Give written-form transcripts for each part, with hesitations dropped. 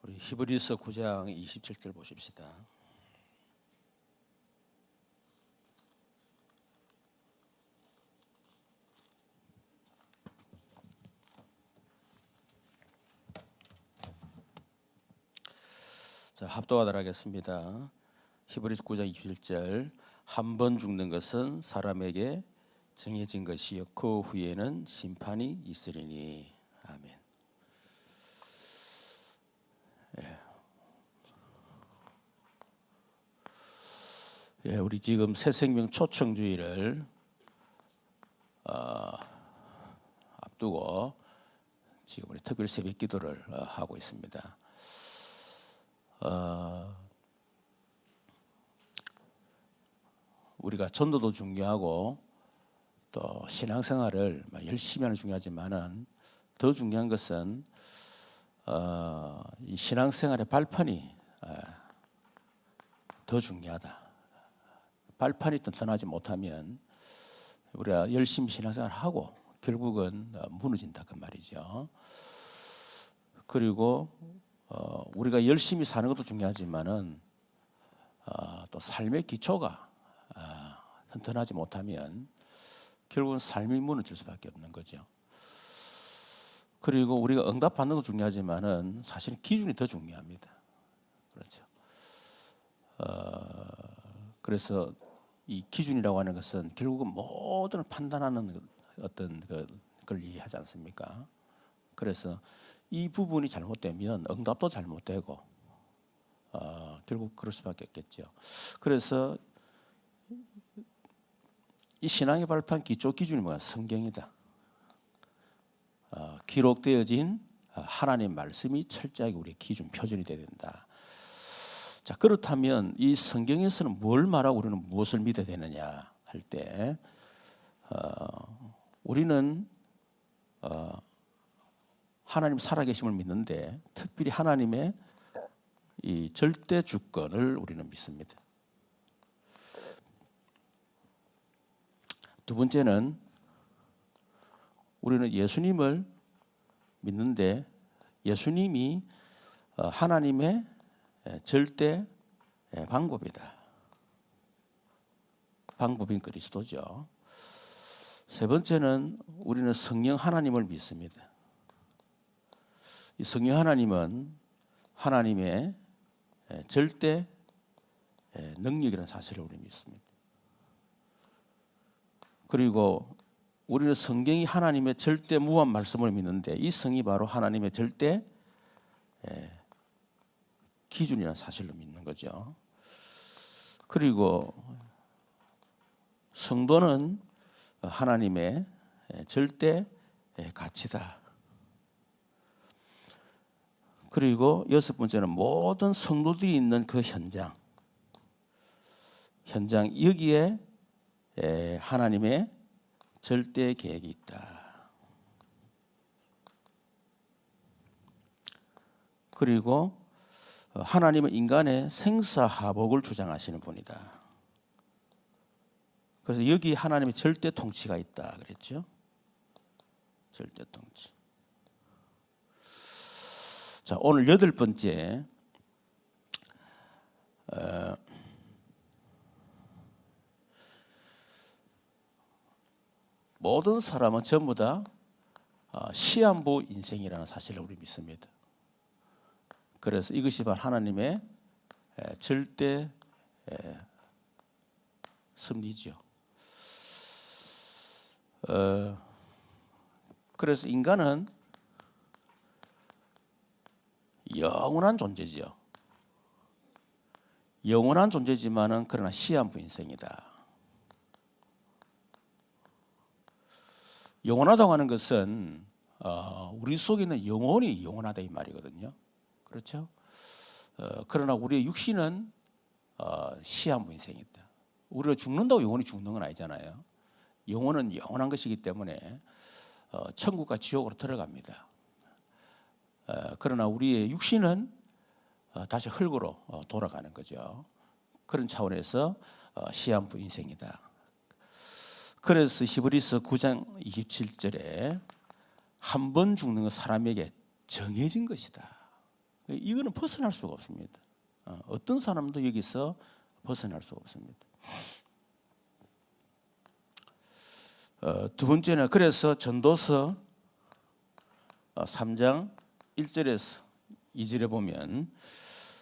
우리 히브리서 9장 27절 보십시다. 자, 합독하도록 하겠습니다. 히브리서 9장 27절. 한 번 죽는 것은 사람에게 정해진 것이요 그 후에는 심판이 있으리니. 아멘. 우리 지금 새생명 초청주의를 앞두고 지금 우리 특별 새벽 기도를 하고 있습니다. 우리가 전도도 중요하고 또 신앙생활을 열심히 하는 중요하지만은 더 중요한 것은 이 신앙생활의 발판이 더 중요하다. 발판이 튼튼하지 못하면 우리가 열심히 신앙생활을 하고 결국은 무너진다 그 말이죠. 그리고 우리가 열심히 사는 것도 중요하지만은 또 삶의 기초가 튼튼하지 못하면 결국은 삶이 무너질 수밖에 없는 거죠. 그리고 우리가 응답받는 것도 중요하지만은 사실은 기준이 더 중요합니다. 그렇죠. 그래서 이 기준이라고 하는 것은 결국은 모든 판단하는 어떤 걸 이해하지 않습니까? 그래서 이 부분이 잘못되면 응답도 잘못되고 결국 그럴 수밖에 없겠죠. 그래서 이 신앙의 발판 기초 기준이 뭐야? 성경이다. 기록되어진 하나님 말씀이 철저하게 우리의 기준 표준이 되어야 된다. 자, 그렇다면 이 성경에서는 뭘 말하고 우리는 무엇을 믿어야 되느냐 할 때 우리는 하나님 살아계심을 믿는데 특별히 하나님의 이 절대 주권을 우리는 믿습니다. 두 번째는 우리는 예수님을 믿는데 예수님이 하나님의 절대 방법이다. 방법인 그리스도죠. 세 번째는 우리는 성령 하나님을 믿습니다. 이 성령 하나님은 하나님의 절대 능력이라는 사실을 우리 믿습니다. 그리고 우리는 성경이 하나님의 절대 무한 말씀을 믿는데 이 성이 바로 하나님의 절대 기준이라는 사실로 믿는 거죠. 그리고 성도는 하나님의 절대 가치다. 그리고 여섯 번째는 모든 성도들이 있는 그 현장 여기에 하나님의 절대 계획이 있다. 그리고 하나님은 인간의 생사하복을 주장하시는 분이다. 그래서 여기 하나님의 절대 통치가 있다 그랬죠. 절대 통치. 자, 오늘 여덟 번째 모든 사람은 전부 다 시한부 인생이라는 사실을 우리 믿습니다. 그래서 이것이 바로 하나님의 절대 섭리죠. 그래서 인간은 영원한 존재지요. 영원한 존재지만은 그러나 시한부 인생이다. 영원하다고 하는 것은 우리 속에 있는 영혼이 영원하다 이 말이거든요. 그렇죠? 그러나 우리의 육신은 시한부 인생이다. 우리가 죽는다고 영혼이 죽는 건 아니잖아요. 영혼은 영원한 것이기 때문에 천국과 지옥으로 들어갑니다. 그러나 우리의 육신은 다시 흙으로 돌아가는 거죠. 그런 차원에서 시한부 인생이다. 그래서 히브리서 9장 27절에 한 번 죽는 건 사람에게 정해진 것이다. 이거는 벗어날 수가 없습니다. 어떤 사람도 여기서 벗어날 수가 없습니다. 두 번째는 그래서 전도서 3장 1절에서 2절에 보면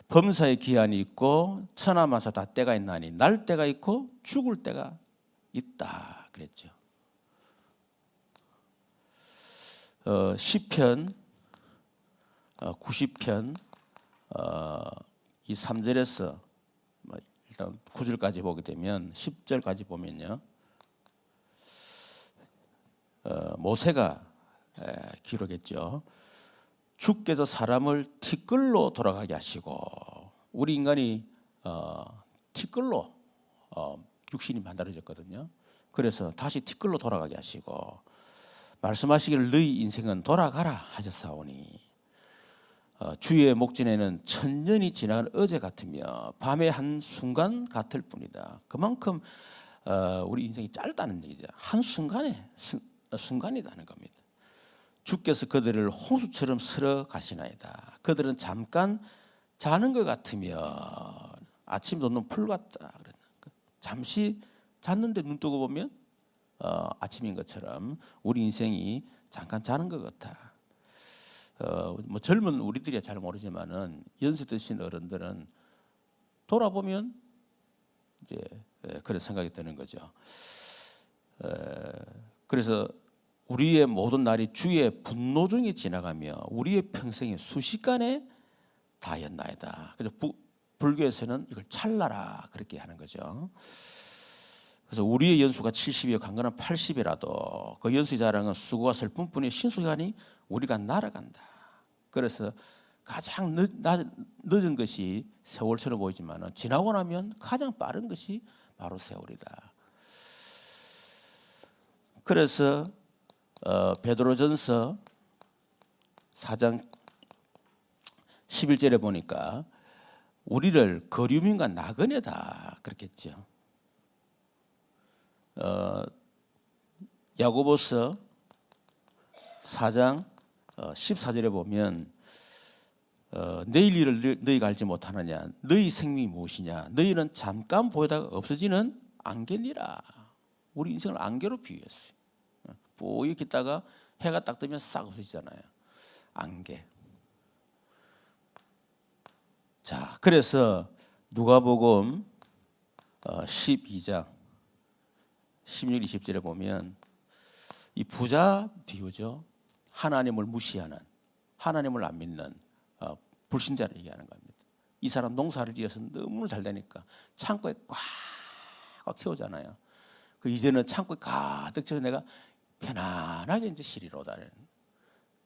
범사의 기한이 있고 천하만사 다 때가 있나니 날 때가 있고 죽을 때가 있다 그랬죠. 시편 90편 이 3절에서 일단 9절까지 보게 되면 10절까지 보면요. 모세가 기록했죠. 주께서 사람을 티끌로 돌아가게 하시고 우리 인간이 티끌로 육신이 만들어졌거든요. 그래서 다시 티끌로 돌아가게 하시고 말씀하시기를 너희 인생은 돌아가라 하셨사오니 주의 목전에는 천년이 지나간 어제 같으며 밤의 한 순간 같을 뿐이다. 그만큼 우리 인생이 짧다는 얘기죠. 한 순간이라는 겁니다. 주께서 그들을 홍수처럼 쓸어 가시나이다. 그들은 잠깐 자는 것 같으며 아침 돋는 풀 같다. 잠시 잤는데 눈 뜨고 보면 아침인 것처럼 우리 인생이 잠깐 자는 것 같다. 뭐 젊은 우리들이야 잘 모르지만은 연세 드신 어른들은 돌아보면 이제 그런 생각이 드는 거죠. 그래서 우리의 모든 날이 주의 분노 중에 지나가며 우리의 평생이 순식간에 다였나이다. 그래서 불교에서는 이걸 찰나라 그렇게 하는 거죠. 그래서 우리의 연수가 70이요 강건한 80이라도 그 연수의 자랑은 수고와 슬픔뿐이 신수간이 우리가 날아간다. 그래서 가장 늦은 것이 세월처럼 보이지만 지나고 나면 가장 빠른 것이 바로 세월이다. 그래서 베드로전서 4장 11절에 보니까 우리를 거류민과 나그네다 그렇게 했죠. 야고보서 4장 14절에 보면 내일 일을 너희가 알지 못하느냐 너희 생명이 무엇이냐 너희는 잠깐 보이다가 없어지는 안개니라. 우리 인생을 안개로 비유했어요. 뽀얗게 있다가 해가 딱 뜨면 싹 없어지잖아요. 안개. 자, 그래서 누가복음 12장 16, 20절에 보면 이 부자 비유죠. 하나님을 무시하는, 하나님을 안 믿는 불신자를 얘기하는 겁니다. 이 사람 농사를 지어서 너무 잘 되니까 창고에 꽉 채우잖아요. 그 이제는 창고에 가득 채워 내가 편안하게 이제 쉬리로다.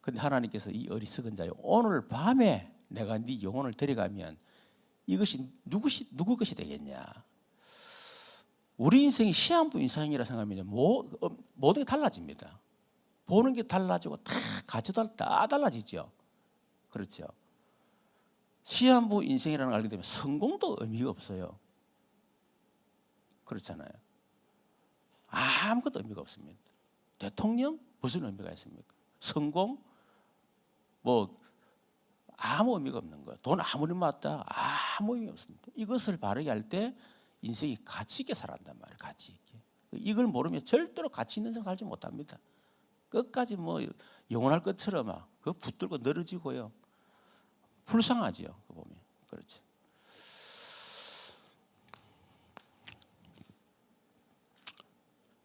그런데 하나님께서 이 어리석은 자요, 오늘 밤에 내가 네 영혼을 데려가면 이것이 누구 것이 되겠냐? 우리 인생이 시한부 인생이라 생각하면 모든 게 달라집니다. 보는 게 달라지고 다 가치도 다 달라지죠. 그렇죠. 시한부 인생이라는 걸 알게 되면 성공도 의미가 없어요. 그렇잖아요. 아무것도 의미가 없습니다. 대통령 무슨 의미가 있습니까? 성공 뭐 아무 의미가 없는 거예요. 돈 아무리 많다 아무 의미 없습니다. 이것을 바르게 할 때 인생이 가치 있게 살아간단 말이에요. 가치 있게. 이걸 모르면 절대로 가치 있는 생활 살지 못합니다. 끝까지 뭐 영원할 것처럼 그 붙들고 늘어지고요. 불쌍하지요. 그 보면 그렇죠.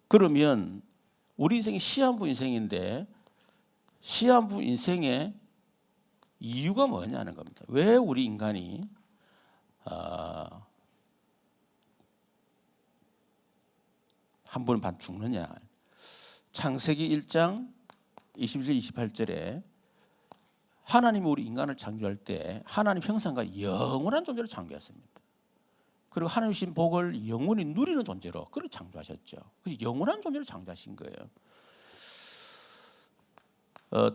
그러면 우리 인생이 시한부 인생인데 시한부 인생의 이유가 뭐냐는 겁니다. 왜 우리 인간이 한 번 반 죽느냐. 창세기 1장 27, 28절에 하나님이 우리 인간을 창조할 때 하나님 형상과 영원한 존재로 창조했습니다. 그리고 하나님 주신 복을 영원히 누리는 존재로 그렇게 창조하셨죠. 그래서 영원한 존재로 창조하신 거예요.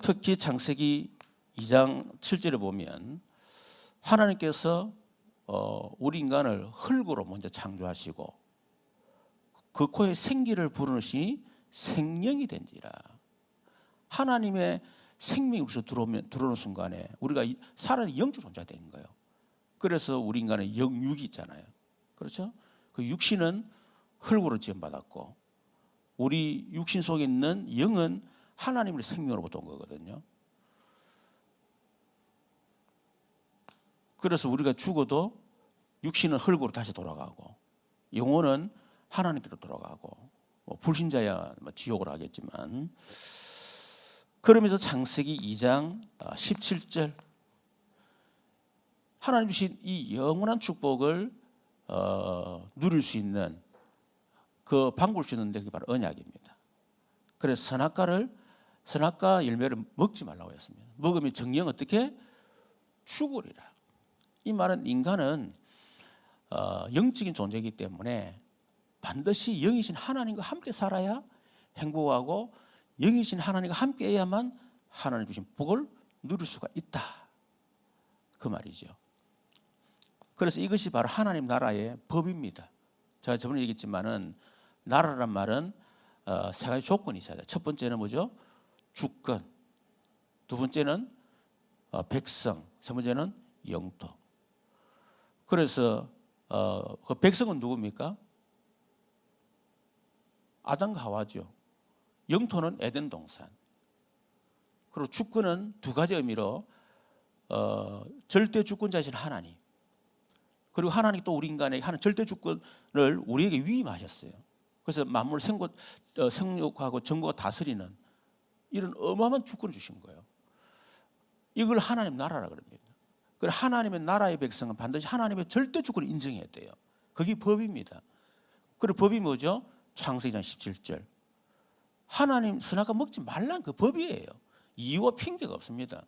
특히 창세기 2장 7절에 보면 하나님께서 우리 인간을 흙으로 먼저 창조하시고 그 코에 생기를 불어넣으시니 생명이 된지라. 하나님의 생명이 우리서 들어오는 순간에 우리가 살아있는 영적 존재가 된 거예요. 그래서 우리 인간은 영육이 있잖아요. 그렇죠? 그 육신은 흙으로 지음받았고 우리 육신 속에 있는 영은 하나님의 생명으로부터 온 거거든요. 그래서 우리가 죽어도 육신은 흙으로 다시 돌아가고 영혼은 하나님께로 돌아가고 불신자야 지옥으로 하겠지만, 그러면서 창세기 2장 17절 하나님 주신 이 영원한 축복을 누릴 수 있는 그 방법을 주는데 그게 바로 언약입니다. 그래서 선악과 열매를 먹지 말라고 했습니다. 먹으면 정령 어떻게? 죽으리라. 이 말은 인간은 영적인 존재이기 때문에 반드시 영이신 하나님과 함께 살아야 행복하고 영이신 하나님과 함께 해야만 하나님 주신 복을 누릴 수가 있다. 그 말이죠. 그래서 이것이 바로 하나님 나라의 법입니다. 제가 저번에 얘기했지만은 나라란 말은 세 가지 조건이 있어야 돼요. 첫 번째는 뭐죠? 주권. 두 번째는 백성. 세 번째는 영토. 그래서 그 백성은 누굽니까? 아담과 하와죠. 영토는 에덴 동산. 그리고 주권은 두 가지 의미로 절대 주권자이신 하나님. 그리고 하나님 또 우리 인간에게 하는 절대 주권을 우리에게 위임하셨어요. 그래서 만물 생육하고 정부가 다스리는 이런 어마어마한 주권을 주신 거예요. 이걸 하나님 나라라 그럽니다. 그래서 하나님의 나라의 백성은 반드시 하나님의 절대 주권을 인정해야 돼요. 그게 법입니다. 그리고 법이 뭐죠? 창세기 17절. 하나님 선악과 먹지 말란 그 법이에요. 이유와 핑계가 없습니다.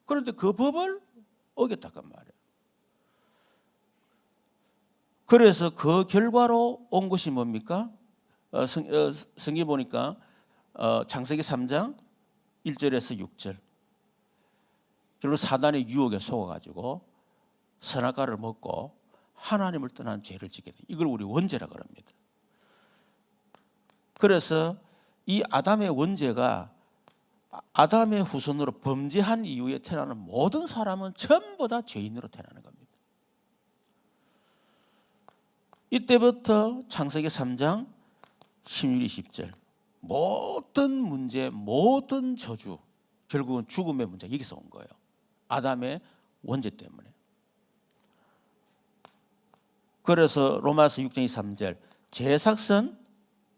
그런데 그 법을 어겼다간 말이에요. 그래서 그 결과로 온 것이 뭡니까? 성경 보니까 창세기 3장 1절에서 6절. 결국 사단의 유혹에 속아가지고 선악과를 먹고 하나님을 떠난 죄를 짓게 돼. 이걸 우리 원죄라고 합니다. 그래서 이 아담의 원죄가 아담의 후손으로 범죄한 이후에 태어나는 모든 사람은 전부 다 죄인으로 태어나는 겁니다. 이때부터 창세기 3장 16, 20절 모든 문제, 모든 저주, 결국은 죽음의 문제 여기서 온 거예요. 아담의 원죄 때문에. 그래서 로마서 6장 23절 죄의 삭은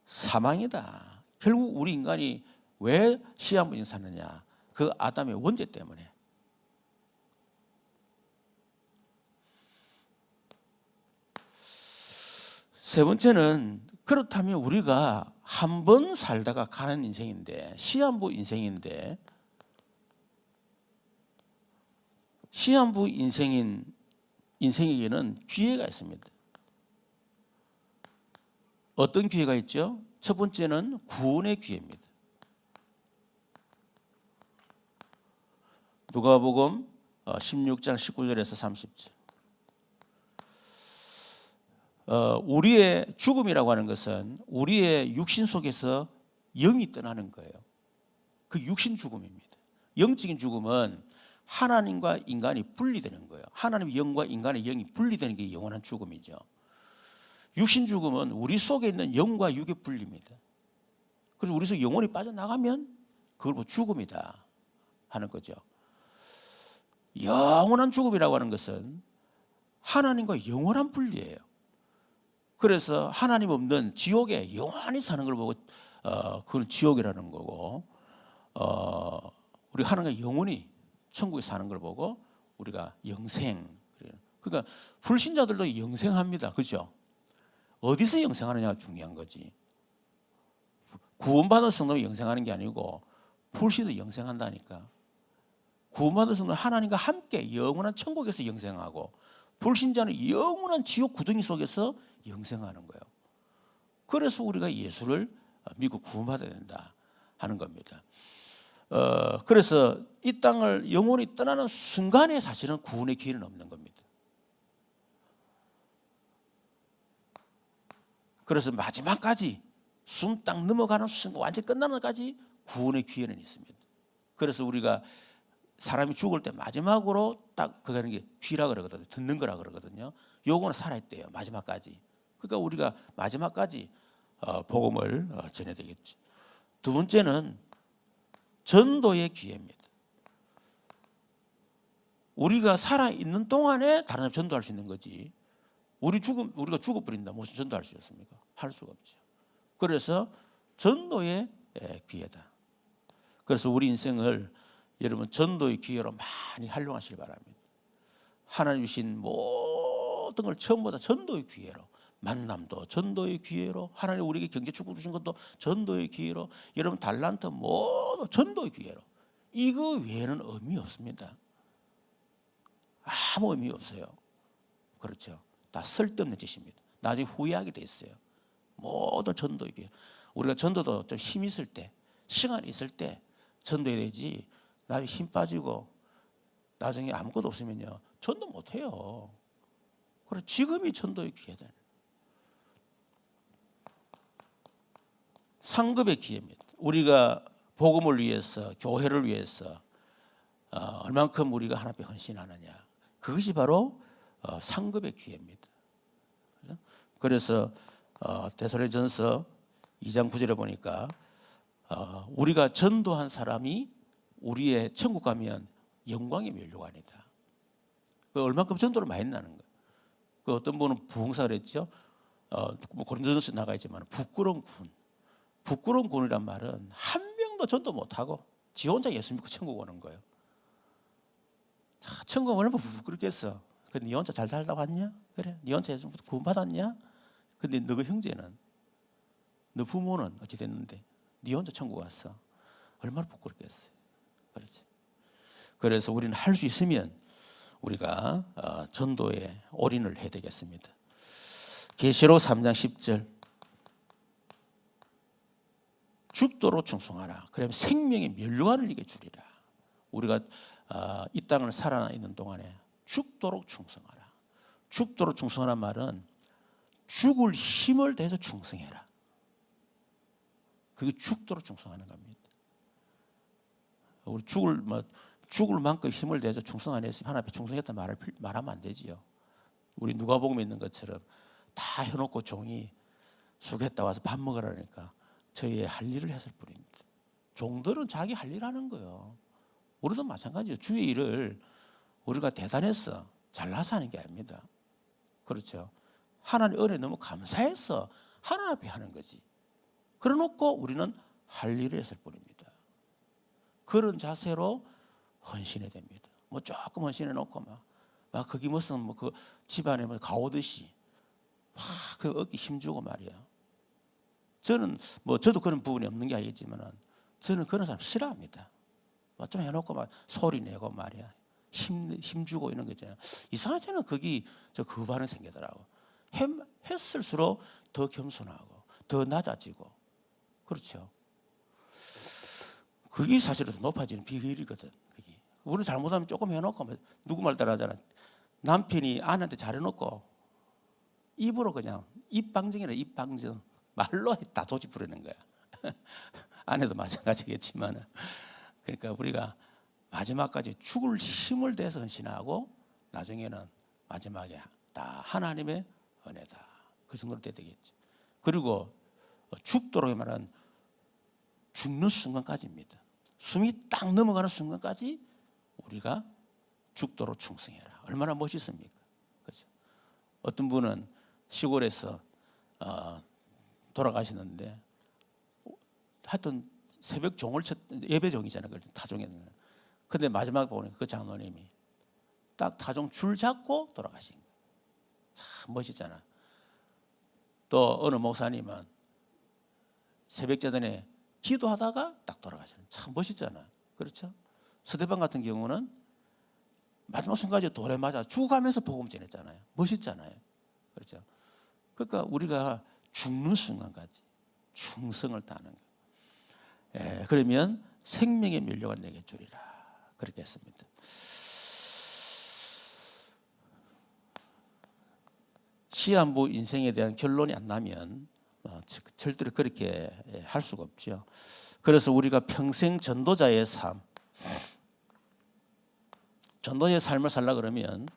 사망이다. 결국 우리 인간이 왜 시한부인 사느냐? 그 아담의 원죄 때문에. 세 번째는 그렇다면 우리가 한 번 살다가 가는 인생인데 시한부 인생인데 시한부 인생에게는 기회가 있습니다. 어떤 기회가 있죠? 첫 번째는 구원의 기회입니다. 누가복음 16장 19절에서 30절. 우리의 죽음이라고 하는 것은 우리의 육신 속에서 영이 떠나는 거예요. 그 육신 죽음입니다. 영적인 죽음은 하나님과 인간이 분리되는 거예요. 하나님의 영과 인간의 영이 분리되는 게 영원한 죽음이죠. 육신 죽음은 우리 속에 있는 영과 육의 분리입니다. 그래서 우리 속에 영혼이 빠져나가면 그걸 보고 죽음이다 하는 거죠. 영원한 죽음이라고 하는 것은 하나님과 영원한 분리예요. 그래서 하나님 없는 지옥에 영원히 사는 걸 보고 그건 지옥이라는 거고, 우리 하나님과 영원히 천국에 사는 걸 보고 우리가 영생. 그러니까 불신자들도 영생합니다. 그렇죠? 어디서 영생하느냐가 중요한 거지. 구원받은 성도가 영생하는 게 아니고 불신도 영생한다니까. 구원받은 성도는 하나님과 함께 영원한 천국에서 영생하고 불신자는 영원한 지옥 구덩이 속에서 영생하는 거예요. 그래서 우리가 예수를 믿고 구원받아야 된다 하는 겁니다. 그래서 이 땅을 영원히 떠나는 순간에 사실은 구원의 기회는 없는 겁니다. 그래서 마지막까지 숨 딱 넘어가는 순간 완전히 끝나는 까지 구원의 기회는 있습니다. 그래서 우리가 사람이 죽을 때 마지막으로 딱 그거 하는 게 귀라 그러거든요. 듣는 거라 그러거든요. 요거는 살아있대요. 마지막까지. 그러니까 우리가 마지막까지 복음을 전해야 되겠지. 두 번째는 전도의 기회입니다. 우리가 살아있는 동안에 다른 사람 전도할 수 있는 거지. 우리가 죽어버린다. 무슨 전도할 수 있습니까? 할 수가 없죠. 그래서 전도의 기회다. 그래서 우리 인생을 여러분 전도의 기회로 많이 활용하시기 바랍니다. 하나님 주신 모든 걸 전부 다 전도의 기회로, 만남도 전도의 기회로, 하나님 우리에게 경제 축복 주신 것도 전도의 기회로, 여러분 달란트 모두 전도의 기회로. 이거 외에는 의미 없습니다. 아무 의미 없어요. 그렇죠. 다 쓸데없는 짓입니다. 나중에 후회하게 돼 있어요. 모두 전도의 기회. 우리가 전도도 좀 힘 있을 때, 시간이 있을 때 전도해야 되지. 나중에 힘 빠지고 나중에 아무것도 없으면요 전도 못해요. 그래서 지금이 전도의 기회다. 상급의 기회입니다. 우리가 복음을 위해서, 교회를 위해서 얼만큼 우리가 하나님 앞에 헌신하느냐, 그것이 바로 상급의 기회입니다. 그래서 데살로니가전서 2장 9절에 보니까 우리가 전도한 사람이 우리의 천국 가면 영광의 면류관이다. 그 얼만큼 전도를 많이 했다는 거예요. 그 어떤 분은 부흥사를 했죠. 뭐 고린도전서 나가 있지만 부끄러운 군이란 말은 한 명도 전도 못하고 지 혼자 예수 믿고 천국 오는 거예요. 자, 천국 얼마나 부끄럽겠어. 근데 네 혼자 잘 살다 왔냐? 그래, 네 혼자 예수 믿고 구원 받았냐? 근데 너그 형제는, 너 부모는 어찌 됐는데 네 혼자 천국 왔어. 얼마나 부끄럽겠어요. 그렇지. 그래서 우리는 할 수 있으면 우리가 전도에 올인을 해야 되겠습니다. 계시록 3장 10절. 죽도록 충성하라. 그러면 생명의 면류관을 이게 주리라. 우리가 이 땅을 살아있는 동안에 죽도록 충성하라. 죽도록 충성하라는 말은 죽을 힘을 다해서 충성해라. 그게 죽도록 충성하는 겁니다. 우리 죽을 만큼 힘을 내서 충성 안 했으면 하나님 앞에 충성했다 말하면 안 되지요. 우리 누가복음에 있는 것처럼 다 해놓고 종이 수고했다 와서 밥 먹으라니까 저희의 할 일을 했을 뿐입니다. 종들은 자기 할 일 하는 거예요. 우리도 마찬가지예요. 주의 일을 우리가 대단해서 잘나서 하는 게 아닙니다. 그렇죠. 하나님 은혜 너무 감사해서 하나님 앞에 하는 거지. 그래놓고 우리는 할 일을 했을 뿐입니다. 그런 자세로 헌신해야 됩니다. 뭐 조금 헌신해 놓고 막 그게 무슨 뭐 그 집안에 뭐 가오듯이 막 그 어깨 힘주고 말이야. 저는 뭐 저도 그런 부분이 없는 게 아니겠지만은 저는 그런 사람 싫어합니다. 뭐 좀 해놓고 막 소리 내고 말이야. 힘주고 이런 거 있잖아요. 이상하잖아요. 거기 그 반응 생기더라고. 했을수록 더 겸손하고 더 낮아지고. 그렇죠. 그게 사실은 높아지는 비결이거든. 그게. 우리는 잘못하면 조금 해놓고 누구 말 따라하잖아. 남편이 아내한테 잘해놓고 입으로 그냥 입방정이라 입방정 말로 다 조지 부리는 거야. 아내도 마찬가지겠지만, 그러니까 우리가 마지막까지 죽을 힘을 대해서 헌신하고 나중에는 마지막에 다 하나님의 은혜다. 그 정도로 돼야 되겠지. 그리고 죽도록 말하는 죽는 순간까지입니다. 숨이 딱 넘어가는 순간까지 우리가 죽도록 충성해라. 얼마나 멋있습니까? 그렇죠? 어떤 분은 시골에서 돌아가시는데 하여튼 새벽 종을 예배 종이잖아요. 타종에는. 근데 마지막에 보니까 그 장로님이 딱 타종 줄 잡고 돌아가신 거예요. 참 멋있잖아. 또 어느 목사님은 새벽 제단에 기도하다가 딱 돌아가시는, 참 멋있잖아. 그렇죠? 스데반 같은 경우는 마지막 순간까지 돌에 맞아 죽어가면서 복음 전했잖아요. 멋있잖아요. 그렇죠? 그러니까 우리가 죽는 순간까지 충성을 다하는 거예요. 그러면 생명의 면류관 내게 주리라. 그렇게 했습니다. 시한부 인생에 대한 결론이 안 나면 절대로 그렇게 할 수가 없죠. 그래서 우리가 평생 전도자의 삶, 전도의 삶을 살라 그러면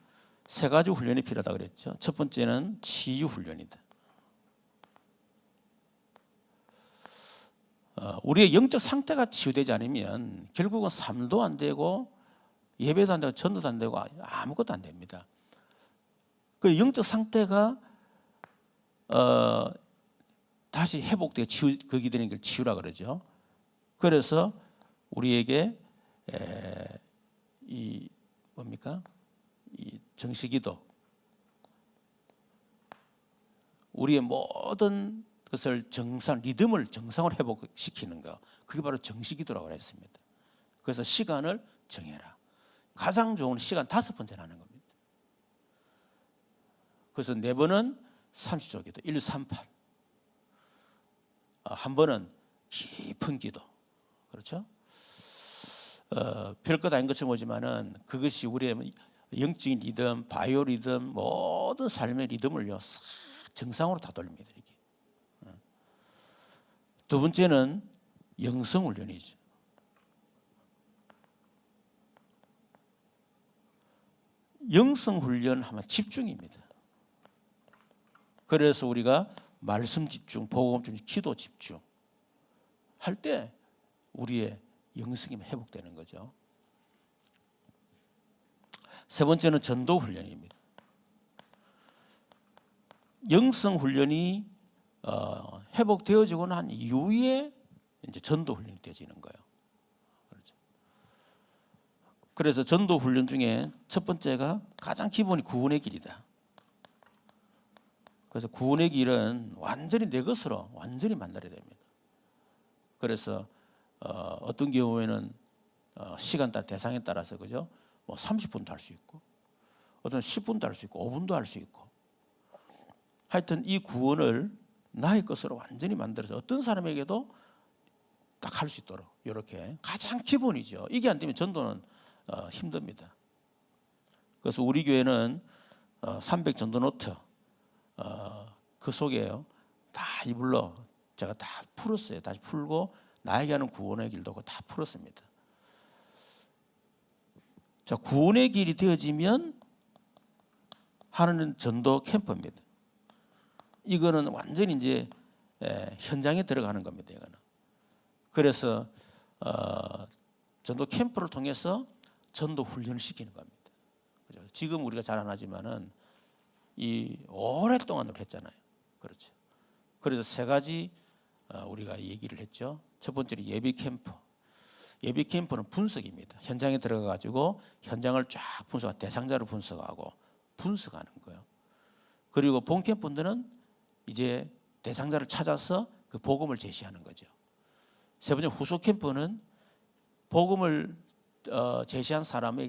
세 가지 훈련이 필요하다 그랬죠. 첫 번째는 치유 훈련이다. 우리의 영적 상태가 치유되지 않으면 결국은 삶도 안 되고 예배도 안 되고 전도도 안 되고 아무것도 안 됩니다. 그 영적 상태가 다시 회복되어 거기 되는 걸 치유라 그러죠. 그래서 우리에게 이 뭡니까? 이 정식기도, 우리의 모든 것을 리듬을 정상으로 회복시키는 거, 그게 바로 정식기도라고 했습니다. 그래서 시간을 정해라. 가장 좋은 시간 5번 전하는 겁니다. 그래서 4번은 30초 기도, 1, 3, 8. 한 번은 깊은 기도. 그렇죠? 별것 아닌 것처럼 보지만은 그것이 우리의 영적인 리듬, 바이오 리듬, 모든 삶의 리듬을요, 싹 정상으로 다 돌립니다. 이게. 두 번째는 영성 훈련이죠. 영성 훈련하면 집중입니다. 그래서 우리가 말씀 집중, 복음 집중, 기도 집중 할 때 우리의 영성이 회복되는 거죠. 세 번째는 전도 훈련입니다. 영성 훈련이 회복되어지고 난 이후에 이제 전도 훈련이 되어지는 거예요. 그렇죠. 그래서 전도 훈련 중에 첫 번째가 가장 기본이 구원의 길이다. 그래서 구원의 길은 완전히 내 것으로 완전히 만나야 됩니다. 그래서 어떤 경우에는 시간 따라 대상에 따라서 그죠? 뭐 30분도 할 수 있고, 어떤 10분도 할 수 있고, 5분도 할 수 있고. 하여튼 이 구원을 나의 것으로 완전히 만들어서 어떤 사람에게도 딱 할 수 있도록 이렇게 가장 기본이죠. 이게 안 되면 전도는 힘듭니다. 그래서 우리 교회는 300 전도 노트 그 속에요 다 이불로 제가 다 풀었어요. 다시 풀고 나에게 하는 구원의 길도 다 풀었습니다. 자, 구원의 길이 되어지면 하는 전도 캠프입니다. 이거는 완전히 이제 현장에 들어가는 겁니다. 이거는. 그래서 전도 캠프를 통해서 전도 훈련을 시키는 겁니다. 그죠? 지금 우리가 잘 안 하지만은 이 오랫동안 했잖아요. 그렇죠. 그래서 세 가지 우리가 얘기를 했죠. 첫 번째로 예비 캠프. 예비 캠프는 분석입니다. 현장에 들어가 가지고 현장을 쫙 분석하고 대상자를 분석하고 분석하는 거예요. 그리고 본 캠프들은 이제 대상자를 찾아서 그 복음을 제시하는 거죠. 세 번째 후속 캠프는 복음을 제시한 사람을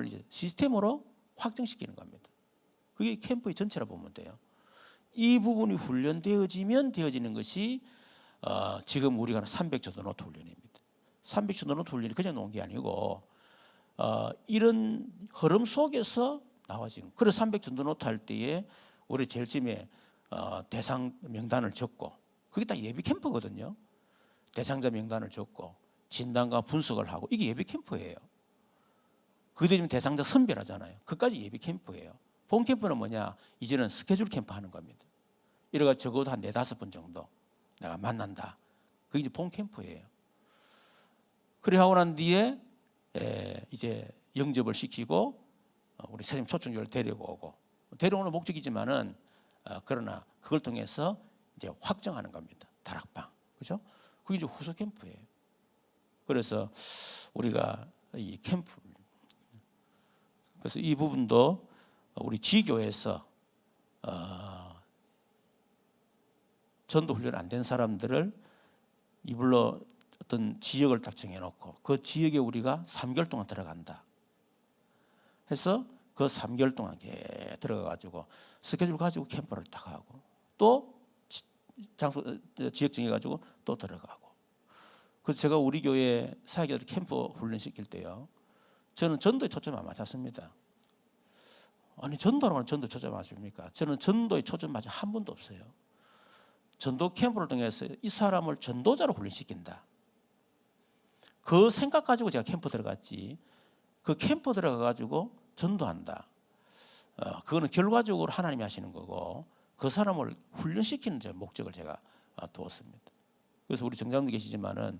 이제 시스템으로 확정시키는 겁니다. 그게 캠프의 전체라 보면 돼요. 이 부분이 훈련되어지면 되어지는 것이 지금 우리가 하는 300초도 노트 훈련입니다. 300초도 노트 훈련이 그냥 놓은 게 아니고 이런 흐름 속에서 나와지는. 그래서 300초도 노트 할 때에 우리 제일 처음에 대상 명단을 적고 그게 다 예비 캠프거든요. 대상자 명단을 적고 진단과 분석을 하고 이게 예비 캠프예요. 그게 되면 대상자 선별하잖아요. 그까지 예비 캠프예요. 본 캠프는 뭐냐? 이제는 스케줄 캠프 하는 겁니다. 이래가 적어도 한 4-5번 정도 내가 만난다. 그게 이제 본 캠프예요. 그래 하고 난 뒤에 이제 영접을 시키고 우리 선생님 초청자를 데려오고 데려오는 목적이지만은 그러나 그걸 통해서 이제 확정하는 겁니다. 다락방. 그죠? 그게 이제 후속 캠프예요. 그래서 우리가 이 캠프 그래서 이 부분도 우리 지교에서 전도 훈련 안 된 사람들을 이불로 어떤 지역을 딱 정해놓고 그 지역에 우리가 3개월 동안 들어간다 해서 그 3개월 동안 들어가가지고 스케줄 가지고 캠프를 딱 하고 또 장소 지역 정해가지고 또 들어가고. 그래서 제가 우리 교회 사역자들 캠프 훈련 시킬 때요, 저는 전도에 초점 안 맞췄습니다. 아니 전도라고 하면 전도 초점 맞춥니까? 저는 전도에 초점 맞은 한 번도 없어요. 전도 캠프를 통해서 이 사람을 전도자로 훈련시킨다. 그 생각 가지고 제가 캠프 들어갔지. 그 캠프 들어가 가지고 전도한다. 그거는 결과적으로 하나님이 하시는 거고 그 사람을 훈련시키는 목적을 제가 두었습니다. 그래서 우리 정장도 계시지만은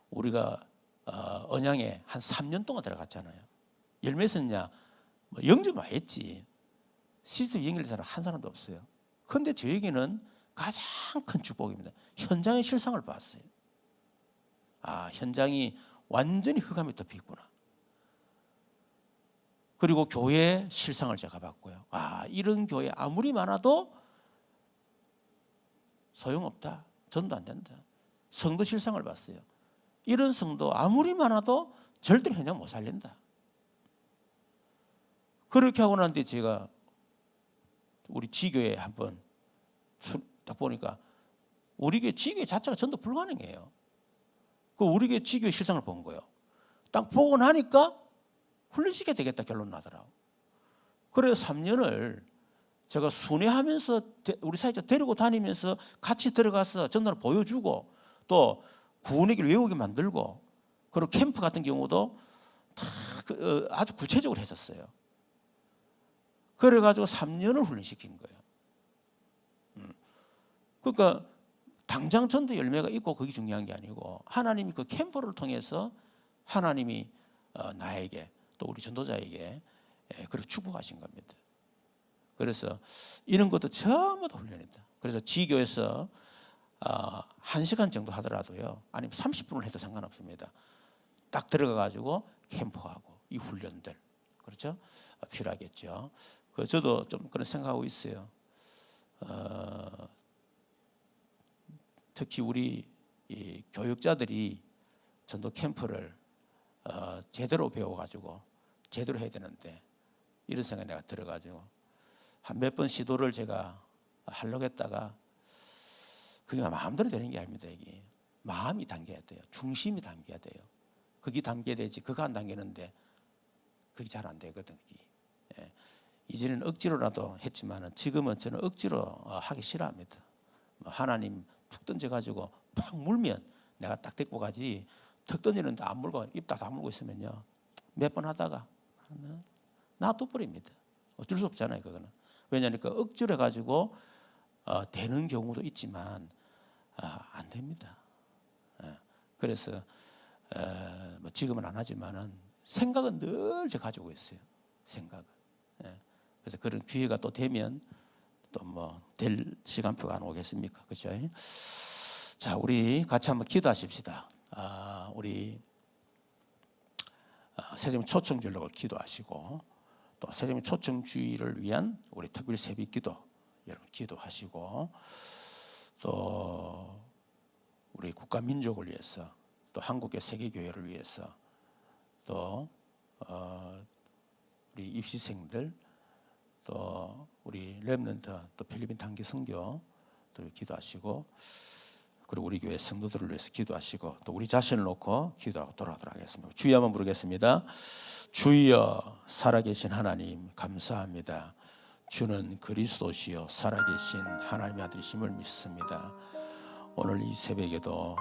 우리가 언양에 한 3년 동안 들어갔잖아요. 열매 맺었냐? 뭐 영접 많이 했지. 시스템 연결된 사람 한 사람도 없어요. 그런데 저에게는 가장 큰 축복입니다. 현장의 실상을 봤어요. 현장이 완전히 흑암이 덮여 있구나. 그리고 교회의 실상을 제가 봤고요. 이런 교회 아무리 많아도 소용없다. 전도 안 된다. 성도 실상을 봤어요. 이런 성도 아무리 많아도 절대로 현장 못 살린다. 그렇게 하고 난 뒤에 제가 우리 지교에 한번 딱 보니까 우리 교회 지교회 자체가 전도 불가능해요. 그 우리 교회 지교회 실상을 본 거예요. 딱 보고 나니까 훈련시켜야 되겠다 결론 나더라고. 그래서 3년을 제가 순회하면서 우리 사회자 데리고 다니면서 같이 들어가서 전도를 보여주고 또 구원의 길 외우게 만들고 그리고 캠프 같은 경우도 다 아주 구체적으로 했었어요. 그래가지고 3년을 훈련시킨 거예요. 그러니까 당장 전도 열매가 있고 그게 중요한 게 아니고 하나님이 그 캠프를 통해서 하나님이 나에게 또 우리 전도자에게 그렇게 축복하신 겁니다. 그래서 이런 것도 전부 다 훈련이다. 그래서 지교에서 1시간 정도 하더라도요. 아니면 30분을 해도 상관없습니다. 딱 들어가가지고 캠프하고 이 훈련들 그렇죠? 필요하겠죠. 저도 좀 그런 생각하고 있어요. 특히 우리 이 교육자들이 전도 캠프를 제대로 배워가지고 제대로 해야 되는데 이런 생각이 내가 들어가지고 한 몇 번 시도를 제가 하려고 했다가 그게 마음대로 되는 게 아닙니다. 이게 마음이 담겨야 돼요. 중심이 담겨야 돼요. 그게 담겨야 되지 그거 안 담기는데 그게 잘 안 되거든. 이전에는 억지로라도 했지만 지금은 저는 억지로 하기 싫어합니다. 하나님 툭 던져가지고 팍 물면 내가 딱 데리고 가지 턱 던지는데 안 물고 입 딱 다물고 있으면요 몇 번 하다가 놔둬버립니다. 어쩔 수 없잖아요. 그거는 왜냐하면 억지로 해가지고 되는 경우도 있지만 안 됩니다. 그래서 지금은 안 하지만은 생각은 늘 제가 가지고 있어요. 생각은. 그래서 그런 기회가 또 되면 또 뭐 될 시간표가 안 오겠습니까? 그렇죠? 자, 우리 같이 한번 기도하십시다. 우리 세점 초청주일로 기도하시고 또 세점 초청주의를 위한 우리 특별 새벽기도 여러분 기도하시고 또 우리 국가 민족을 위해서 또 한국의 세계교회를 위해서 또 우리 입시생들 또 우리 렘넌트 또 필리핀 단기 선교 또 기도하시고 그리고 우리 교회 성도들을 위해서 기도하시고 또 우리 자신을 놓고 기도하고 돌아가도록 하겠습니다. 주여 한번 부르겠습니다. 주여 살아계신 하나님 감사합니다. 주는 그리스도시요 살아계신 하나님의 아들이심을 믿습니다. 오늘 이 새벽에도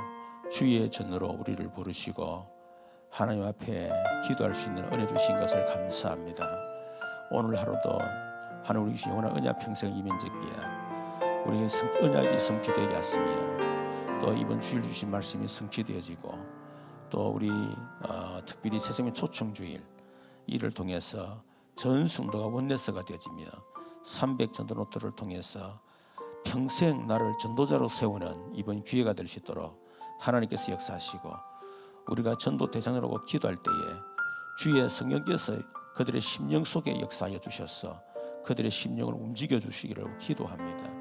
주의 전으로 우리를 부르시고 하나님 앞에 기도할 수 있는 은혜 주신 것을 감사합니다. 오늘 하루도 하나님 우리 영원한 언약 평생 이면적기에 우리에게 언약이 성취되게 하시며 또 이번 주일 주신 말씀이 성취되어지고 또 우리 특별히 세상의 초청주일 이를 통해서 전 성도가 원내서가 되어지며 300전도 노트를 통해서 평생 나를 전도자로 세우는 이번 기회가 될 수 있도록 하나님께서 역사하시고 우리가 전도 대상으로 기도할 때에 주의 성령께서 그들의 심령 속에 역사하여 주셔서 그들의 심령을 움직여 주시기를 기도합니다.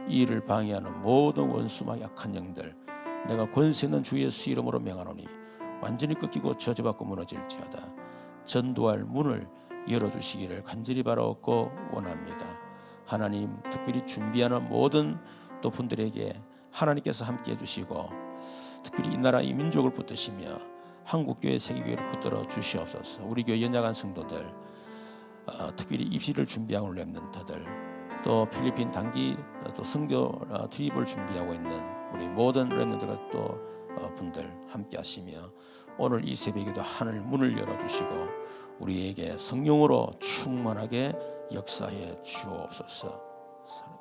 이 일을 방해하는 모든 원수와 약한 영들 내가 권세 있는 주 예수 이름으로 명하노니 완전히 꺾이고 저주받고 무너질지어다. 전도할 문을 열어주시기를 간절히 바라옵고 원합니다. 하나님 특별히 준비하는 모든 또 분들에게 하나님께서 함께해 주시고 특별히 이 나라 이 민족을 붙드시며 한국교회 세계교회를 붙들어 주시옵소서. 우리 교회 연약한 성도들 특별히 입시를 준비하고 있는 렘넌트들 또 필리핀 단기 또 선교 트립을 준비하고 있는 우리 모든 렘넌트가 또 분들 함께 하시며 오늘 이 새벽에도 하늘 문을 열어주시고 우리에게 성령으로 충만하게 역사해 주옵소서.